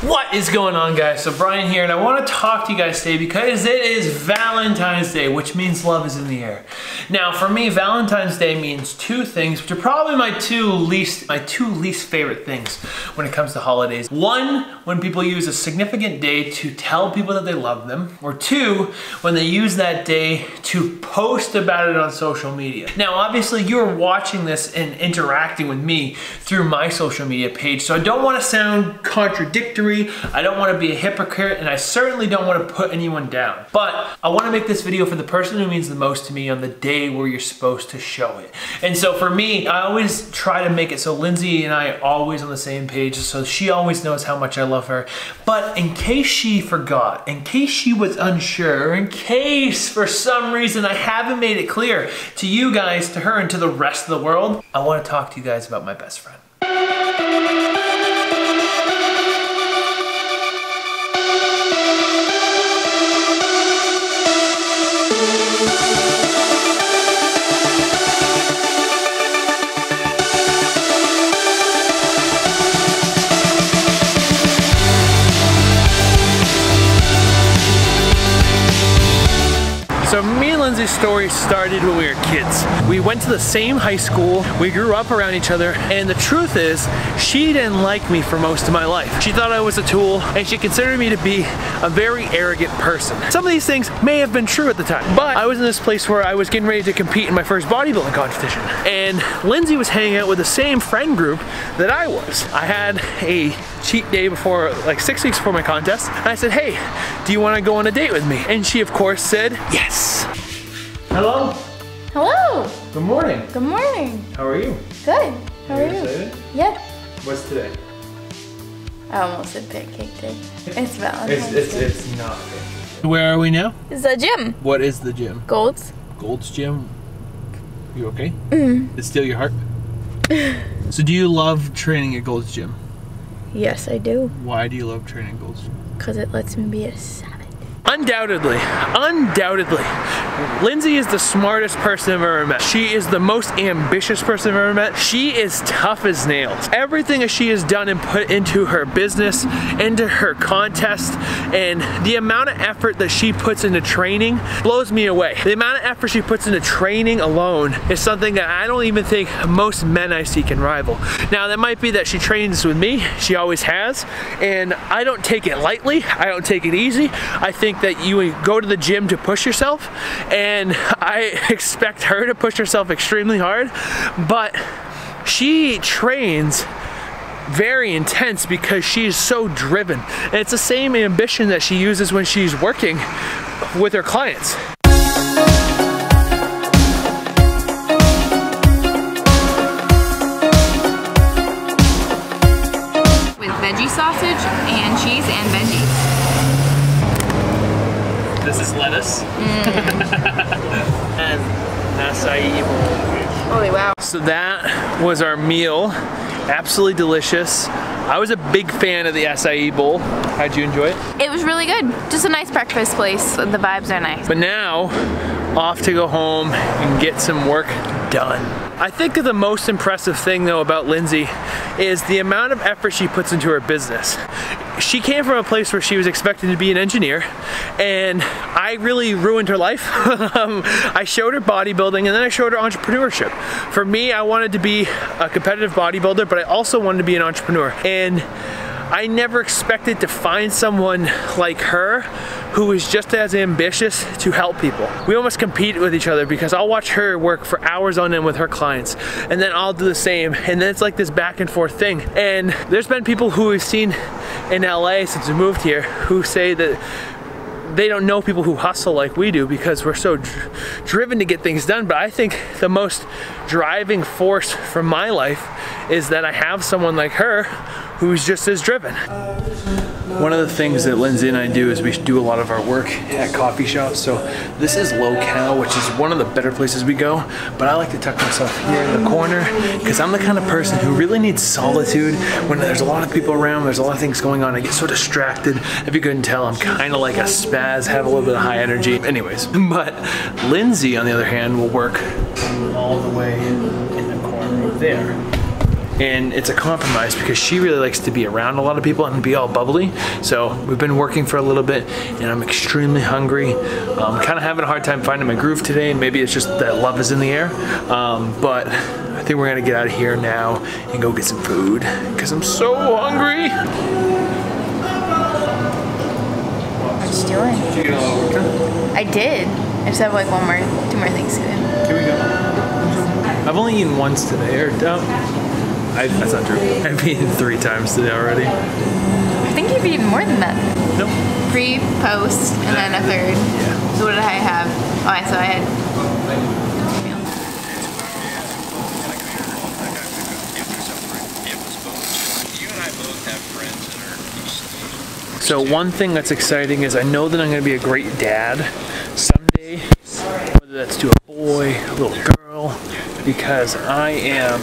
What is going on, guys? So Brian here, and I want to talk to you guys today because it is Valentine's Day, which means love is in the air. Now, for me, Valentine's Day means two things, which are probably my two least favorite things when it comes to holidays. One, when people use a significant day to tell people that they love them, or two, when they use that day to post about it on social media. Now, obviously, you're watching this and interacting with me through my social media page, so I don't want to sound contradictory. I don't want to be a hypocrite, and I certainly don't want to put anyone down. But I want to make this video for the person who means the most to me on the day where you're supposed to show it. And so for me, I always try to make it so Lindsay and I are always on the same page, so she always knows how much I love her. But in case she forgot, in case she was unsure, in case for some reason I haven't made it clear to you guys, to her, and to the rest of the world, I want to talk to you guys about my best friend. So me and Lindsay's story started when we were kids. We went to the same high school, we grew up around each other, and the truth is, she didn't like me for most of my life. She thought I was a tool, and she considered me to be a very arrogant person. Some of these things may have been true at the time, but I was in this place where I was getting ready to compete in my first bodybuilding competition, and Lindsay was hanging out with the same friend group that I was. I had a cheat day before, like 6 weeks before my contest, and I said, hey, do you want to go on a date with me? And she, of course, said yes. Hello. Hello. Good morning. Good morning. How are you? Good. How are you? Excited? Yeah. What's today? I almost said pancake day. It's Valentine's Day. It's not pancake day. Where are we now? It's the gym. What is the gym? Gold's. Gold's gym? You okay? Mm-hmm. It's still your heart? So do you love training at Gold's gym? Yes, I do. Why do you love training at Gold's gym? Because it lets me be a savage. Undoubtedly, Lindsay is the smartest person I've ever met. She is the most ambitious person I've ever met. She is tough as nails. Everything that she has done and put into her business, into her contest, and the amount of effort that she puts into training blows me away. The amount of effort she puts into training alone is something that I don't even think most men I see can rival. Now, that might be that she trains with me. She always has, and I don't take it lightly. I don't take it easy. I think that you go to the gym to push yourself, and I expect her to push herself extremely hard, but she trains very intense because she's so driven, and it's the same ambition that she uses when she's working with her clients. With veggie sausage and cheese and veggies. This is lettuce. And acai bowl. Holy wow. So that was our meal. Absolutely delicious. I was a big fan of the acai bowl. How'd you enjoy it? It was really good. Just a nice breakfast place. The vibes are nice. But now, off to go home and get some work done. I think the most impressive thing though about Lindsay is the amount of effort she puts into her business. She came from a place where she was expected to be an engineer, and I really ruined her life. I showed her bodybuilding, and then I showed her entrepreneurship. For me, I wanted to be a competitive bodybuilder, but I also wanted to be an entrepreneur. And I never expected to find someone like her who is just as ambitious to help people. We almost compete with each other because I'll watch her work for hours on end with her clients, and then I'll do the same, and then it's like this back and forth thing. And there's been people who we've seen in LA since we moved here who say that they don't know people who hustle like we do because we're so driven to get things done. But I think the most driving force for my life is that I have someone like her who's just as driven. One of the things that Lindsay and I do is we do a lot of our work at coffee shops. So this is Locale, which is one of the better places we go, but I like to tuck myself here in the corner because I'm the kind of person who really needs solitude. When there's a lot of people around, there's a lot of things going on, I get so distracted. If you couldn't tell, I'm kind of like a spaz, have a little bit of high energy. Anyways, but Lindsay, on the other hand, will work all the way in the corner over there. and it's a compromise because she really likes to be around a lot of people and be all bubbly. So we've been working for a little bit, and I'm extremely hungry. Kind of having a hard time finding my groove today, and maybe it's just that love is in the air. But I think we're gonna get out of here now and go get some food because I'm so hungry. What you doing? Did you get a lot of work done? I did. I just have like two more things to do. Here we go. I've only eaten once today, or that's not true. I've eaten 3 times today already. I think you've eaten more than that. Nope. Pre, post, and then a third. Yeah. So what did I have? Oh, so I had. So one thing that's exciting is I know that I'm going to be a great dad someday, whether that's to a boy, a little girl, because I am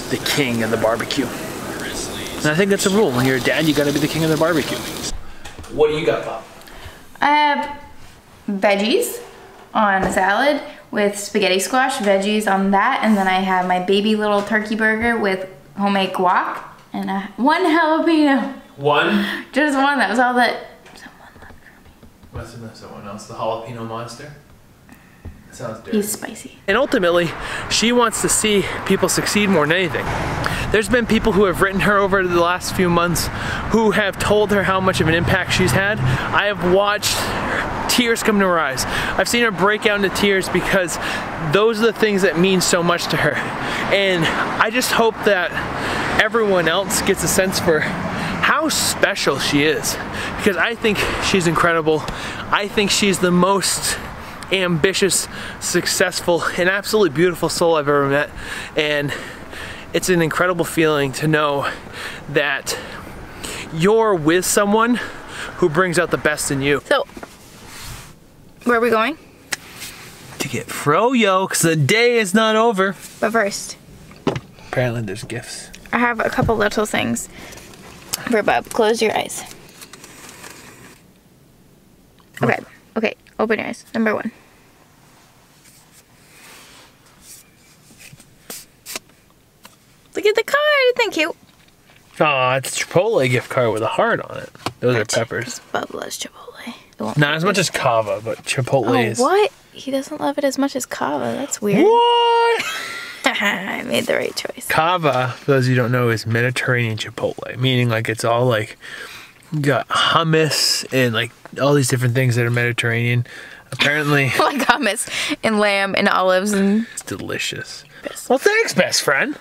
the king of the barbecue. And I think that's a rule. When you're a dad, you got to be the king of the barbecue. What do you got, Bob? I have veggies on a salad with spaghetti squash, veggies on that, and then I have my baby little turkey burger with homemade guac and one jalapeno. One? Just one. That was all that someone left for me. Must have been someone else. The jalapeno monster. That sounds dirty. He's spicy. And ultimately, she wants to see people succeed more than anything. There's been people who have written her over the last few months who have told her how much of an impact she's had. I have watched tears come to her eyes. I've seen her break out into tears because those are the things that mean so much to her. And I just hope that everyone else gets a sense for how special she is, because I think she's incredible. I think she's the most ambitious, successful, and absolutely beautiful soul I've ever met. And it's an incredible feeling to know that you're with someone who brings out the best in you. So, where are we going? To get froyo, because the day is not over. But first, apparently there's gifts. I have a couple little things for Bob. Close your eyes. Okay, okay, open your eyes. Number 1. Look at the card, thank you. Oh, it's a Chipotle gift card with a heart on it. Those are peppers. Bob loves Chipotle. Not as much as Cava, but Chipotle is. What? He doesn't love it as much as Cava. That's weird. What? I made the right choice. Cava, for those of you who don't know, is Mediterranean Chipotle, meaning like it's all like, you got hummus and like all these different things that are Mediterranean. Apparently. Like hummus and lamb and olives and. It's delicious. Well, thanks, best friend.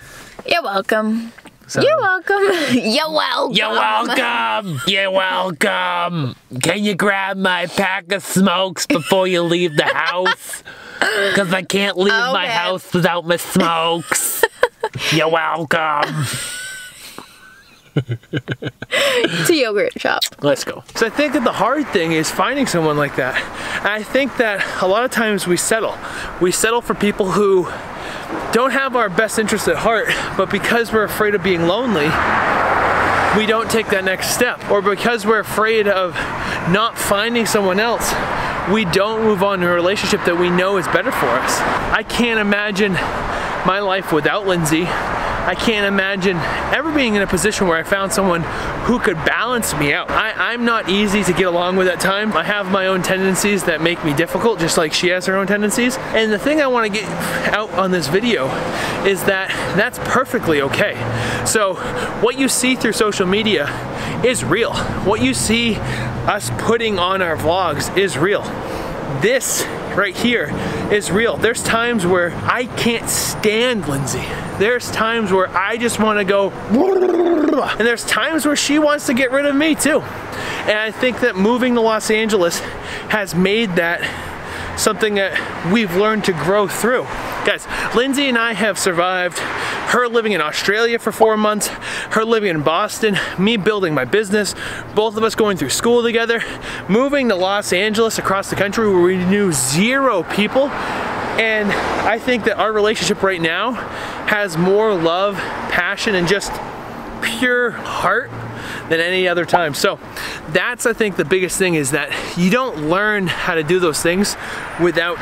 You're welcome. So, you're welcome. You're welcome. You're welcome. You're welcome. Can you grab my pack of smokes before you leave the house? Because I can't leave my house without my smokes. You're welcome. It's a yogurt shop. Let's go. So I think that the hard thing is finding someone like that. And I think that a lot of times we settle. We settle for people who don't have our best interests at heart, but because we're afraid of being lonely, we don't take that next step. Or because we're afraid of not finding someone else, we don't move on to a relationship that we know is better for us. I can't imagine my life without Lindsey. I can't imagine ever being in a position where I found someone who could balance me out. I'm not easy to get along with at times. I have my own tendencies that make me difficult, just like she has her own tendencies. And the thing I want to get out on this video is that that's perfectly okay. So what you see through social media is real. What you see us putting on our vlogs is real. This right here is real. There's times where I can't stand Lindsey. There's times where I just want to go, and there's times where she wants to get rid of me too. And I think that moving to Los Angeles has made that something that we've learned to grow through. Guys, Lindsey and I have survived her living in Australia for 4 months, her living in Boston, me building my business, both of us going through school together, moving to Los Angeles across the country where we knew 0 people. And I think that our relationship right now has more love, passion, and just pure heart than any other time. So that's, I think, the biggest thing, is that you don't learn how to do those things without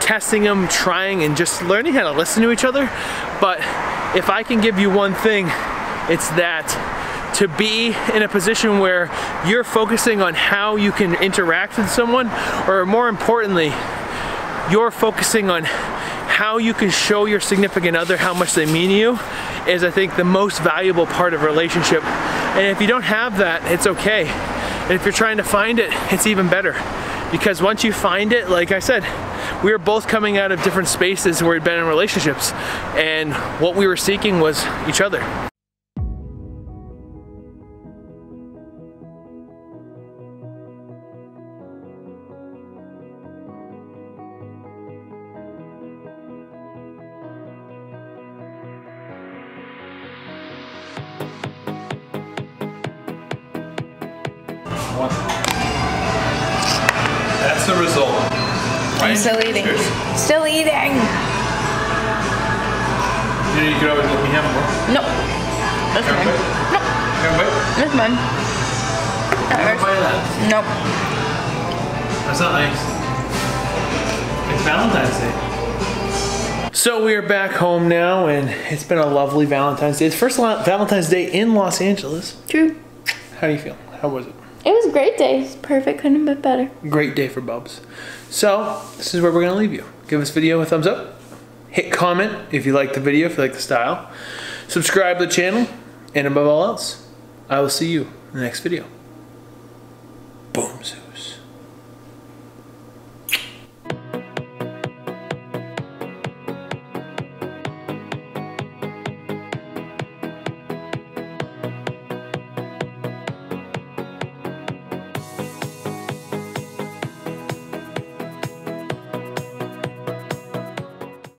testing them, trying, and just learning how to listen to each other. But if I can give you one thing, it's that to be in a position where you're focusing on how you can interact with someone, or more importantly, you're focusing on how you can show your significant other how much they mean to you, is I think the most valuable part of a relationship. And if you don't have that, it's okay. And if you're trying to find it, it's even better. Because once you find it, like I said, we were both coming out of different spaces where we'd been in relationships, and what we were seeking was each other. That's the result. I'm still eating. Still eating. You could always let me have more. No. That's mine. No. That's mine. Nope. That's not nice. It's Valentine's Day. So we are back home now, and it's been a lovely Valentine's Day. It's the first Valentine's Day in Los Angeles. True. How do you feel? How was it? It was a great day. It's perfect. Couldn't have been better. Great day for Bubs. So this is where we're gonna leave you. Give this video a thumbs up. Hit comment if you like the video, if you like the style. Subscribe to the channel. And above all else, I will see you in the next video. Boom.